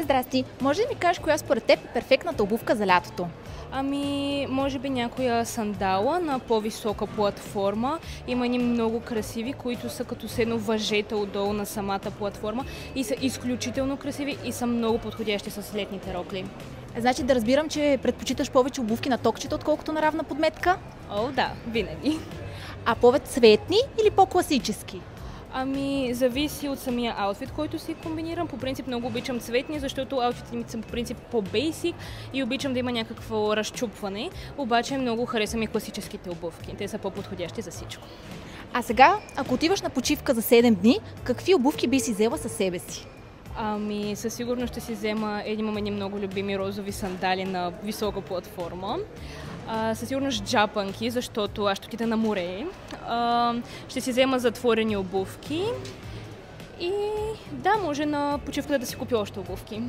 Здрасти, може ли ми кажеш коя според теб е перфектната обувка за лятото? Може би някоя сандала на по-висока платформа. Има едни много красиви, които са като седно въжета отдолу на самата платформа и са изключително красиви и са много подходящи с летните рокли. Значи да разбирам, че предпочиташ повече обувки на токчета, отколкото на равна подметка? О, да, винаги. А по-цветни или по-класически? Зависи от самия аутфит, който си комбинирам. По принцип много обичам цветни, защото аутфитите ми са по принцип по-бейсик и обичам да има някакво разчупване. Обаче много харесвам и класическите обувки. Те са по-подходящи за всичко. А сега, ако отиваш на почивка за 7 дни, какви обувки би си взела със себе си? Със сигурност ще си взема едни много любими розови сандали на висока платформа. Със сигурност джапанки, защото аз ще отида на море. Ще си взема затворени обувки и да, може на почивката да си купя още обувки.